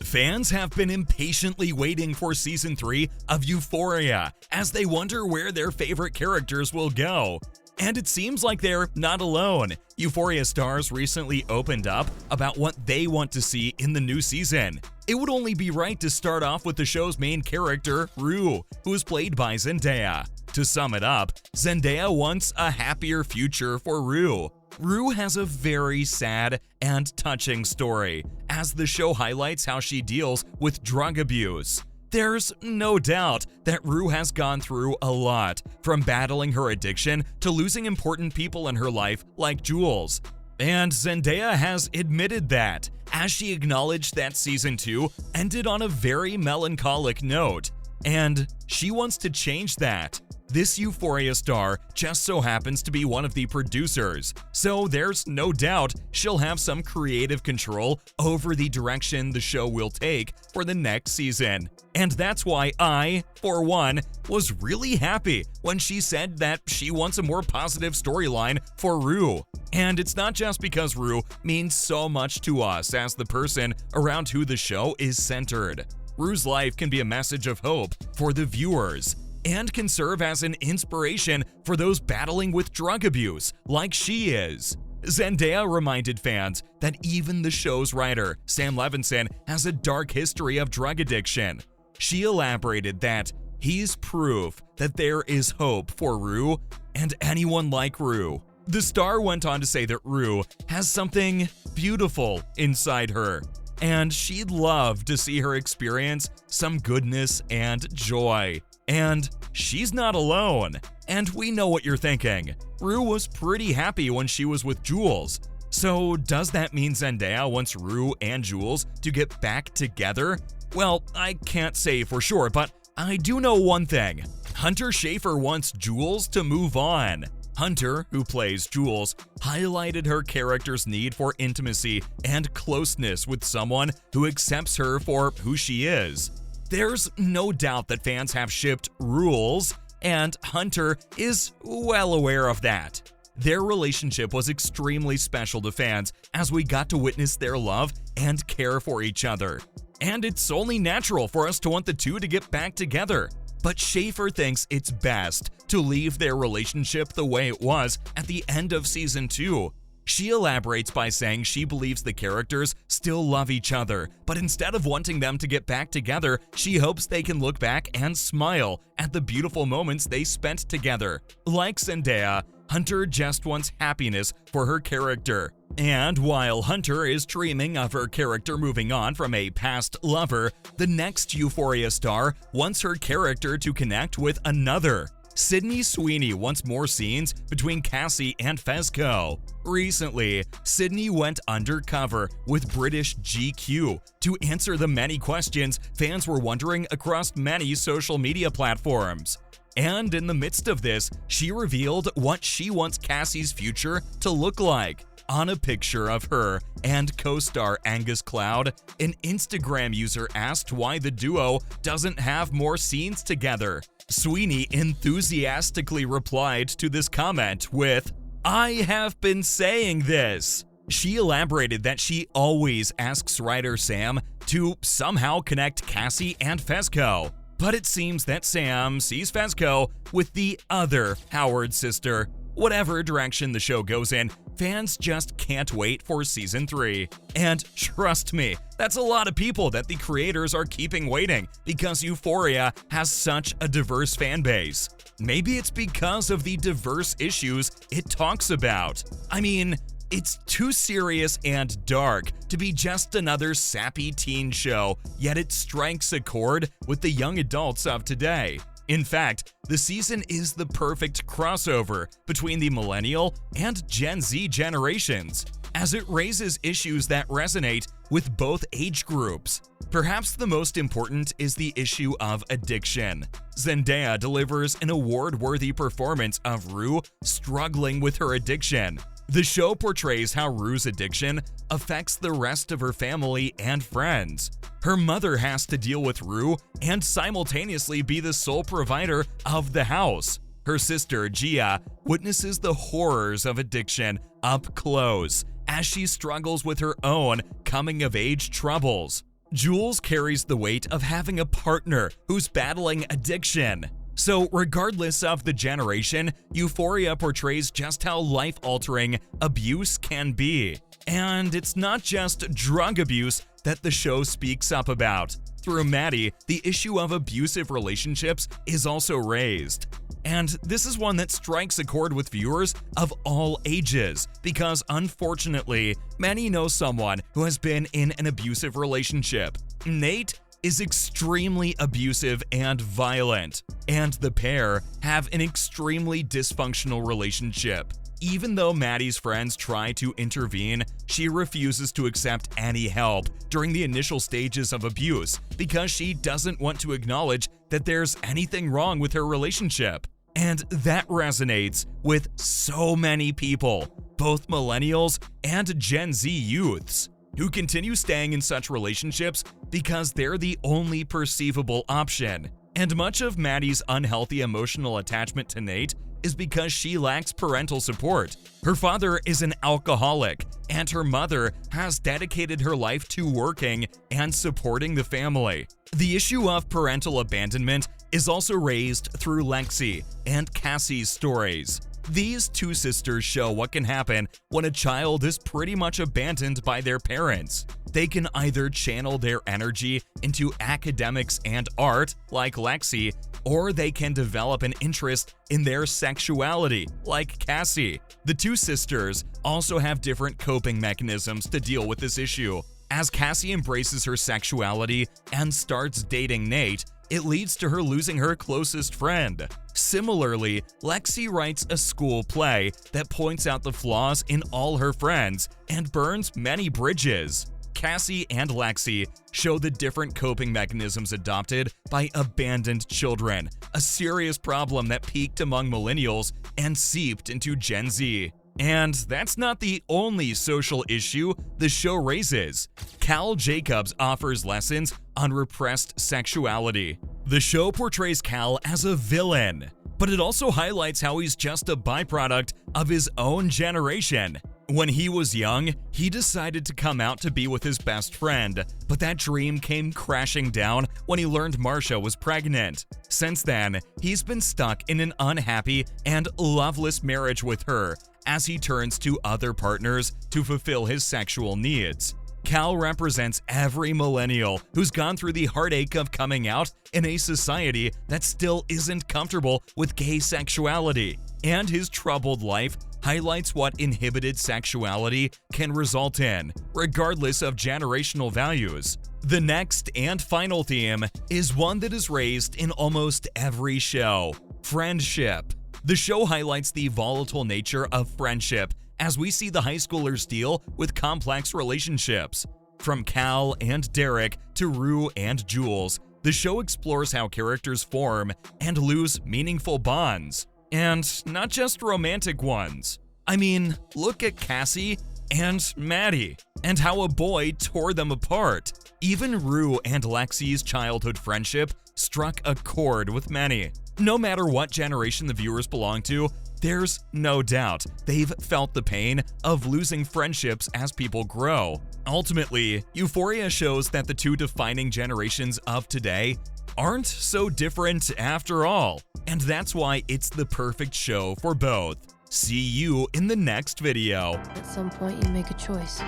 Fans have been impatiently waiting for Season 3 of Euphoria as they wonder where their favorite characters will go. And it seems like they're not alone. Euphoria stars recently opened up about what they want to see in the new season. It would only be right to start off with the show's main character, Rue, who is played by Zendaya. To sum it up, Zendaya wants a happier future for Rue. Rue has a very sad and touching story, as the show highlights how she deals with drug abuse. There's no doubt that Rue has gone through a lot, from battling her addiction to losing important people in her life like Jules. And Zendaya has admitted that, as she acknowledged that Season 2 ended on a very melancholic note, and she wants to change that. This Euphoria star just so happens to be one of the producers, so there's no doubt she'll have some creative control over the direction the show will take for the next season. And that's why I, for one, was really happy when she said that she wants a more positive storyline for Rue. And it's not just because Rue means so much to us as the person around who the show is centered. Rue's life can be a message of hope for the viewers, and can serve as an inspiration for those battling with drug abuse, like she is. Zendaya reminded fans that even the show's writer, Sam Levinson, has a dark history of drug addiction. She elaborated that he's proof that there is hope for Rue and anyone like Rue. The star went on to say that Rue has something beautiful inside her, and she'd love to see her experience some goodness and joy. And she's not alone. And we know what you're thinking. Rue was pretty happy when she was with Jules. So does that mean Zendaya wants Rue and Jules to get back together? Well, I can't say for sure, but I do know one thing. Hunter Schafer wants Jules to move on. Hunter, who plays Jules, highlighted her character's need for intimacy and closeness with someone who accepts her for who she is. There's no doubt that fans have shipped rules, and Hunter is well aware of that. Their relationship was extremely special to fans as we got to witness their love and care for each other. And it's only natural for us to want the two to get back together. But Schafer thinks it's best to leave their relationship the way it was at the end of Season 2. She elaborates by saying she believes the characters still love each other, but instead of wanting them to get back together, she hopes they can look back and smile at the beautiful moments they spent together. Like Zendaya, Hunter just wants happiness for her character. And while Hunter is dreaming of her character moving on from a past lover, the next Euphoria star wants her character to connect with another. Sydney Sweeney wants more scenes between Cassie and Fezco. Recently, Sydney went undercover with British GQ to answer the many questions fans were wondering across many social media platforms. And in the midst of this, she revealed what she wants Cassie's future to look like. On a picture of her and co-star Angus Cloud, an Instagram user asked why the duo doesn't have more scenes together. Sweeney enthusiastically replied to this comment with, "I have been saying this." She elaborated that she always asks writer Sam to somehow connect Cassie and Fezco, but it seems that Sam sees Fezco with the other Howard sister. Whatever direction the show goes in, fans just can't wait for Season 3. And trust me, that's a lot of people that the creators are keeping waiting because Euphoria has such a diverse fan base. Maybe it's because of the diverse issues it talks about. I mean, it's too serious and dark to be just another sappy teen show, yet it strikes a chord with the young adults of today. In fact, the season is the perfect crossover between the millennial and Gen Z generations, as it raises issues that resonate with both age groups. Perhaps the most important is the issue of addiction. Zendaya delivers an award-worthy performance of Rue struggling with her addiction. The show portrays how Rue's addiction affects the rest of her family and friends. Her mother has to deal with Rue and simultaneously be the sole provider of the house. Her sister, Gia, witnesses the horrors of addiction up close as she struggles with her own coming-of-age troubles. Jules carries the weight of having a partner who's battling addiction. So regardless of the generation, Euphoria portrays just how life-altering abuse can be. And it's not just drug abuse that the show speaks up about. Through Maddie, the issue of abusive relationships is also raised. And this is one that strikes a chord with viewers of all ages, because unfortunately, many know someone who has been in an abusive relationship. Nate is extremely abusive and violent, and the pair have an extremely dysfunctional relationship. Even though Maddie's friends try to intervene, she refuses to accept any help during the initial stages of abuse because she doesn't want to acknowledge that there's anything wrong with her relationship. And that resonates with so many people, both millennials and Gen Z youths, who continue staying in such relationships because they're the only perceivable option. And much of Maddie's unhealthy emotional attachment to Nate is because she lacks parental support. Her father is an alcoholic, and her mother has dedicated her life to working and supporting the family. The issue of parental abandonment is also raised through Lexi and Cassie's stories. These two sisters show what can happen when a child is pretty much abandoned by their parents. They can either channel their energy into academics and art, like Lexi, or they can develop an interest in their sexuality, like Cassie. The two sisters also have different coping mechanisms to deal with this issue. As Cassie embraces her sexuality and starts dating Nate, it leads to her losing her closest friend. Similarly, Lexi writes a school play that points out the flaws in all her friends and burns many bridges. Cassie and Lexi show the different coping mechanisms adopted by abandoned children, a serious problem that peaked among millennials and seeped into Gen Z. And that's not the only social issue the show raises. Cal Jacobs offers lessons on repressed sexuality. The show portrays Cal as a villain, but it also highlights how he's just a byproduct of his own generation. When he was young, he decided to come out to be with his best friend, but that dream came crashing down when he learned Marcia was pregnant. Since then, he's been stuck in an unhappy and loveless marriage with her as he turns to other partners to fulfill his sexual needs. Cal represents every millennial who's gone through the heartache of coming out in a society that still isn't comfortable with gay sexuality, and his troubled life highlights what inhibited sexuality can result in, regardless of generational values. The next and final theme is one that is raised in almost every show: friendship. The show highlights the volatile nature of friendship as we see the high schoolers deal with complex relationships. From Cal and Derek to Rue and Jules, the show explores how characters form and lose meaningful bonds. And not just romantic ones. I mean, look at Cassie and Maddie, and how a boy tore them apart. Even Rue and Lexi's childhood friendship struck a chord with many. No matter what generation the viewers belong to, there's no doubt they've felt the pain of losing friendships as people grow. Ultimately, Euphoria shows that the two defining generations of today aren't so different after all, and that's why it's the perfect show for both. See you in the next video. At some point, you make a choice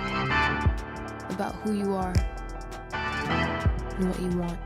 about who you are and what you want.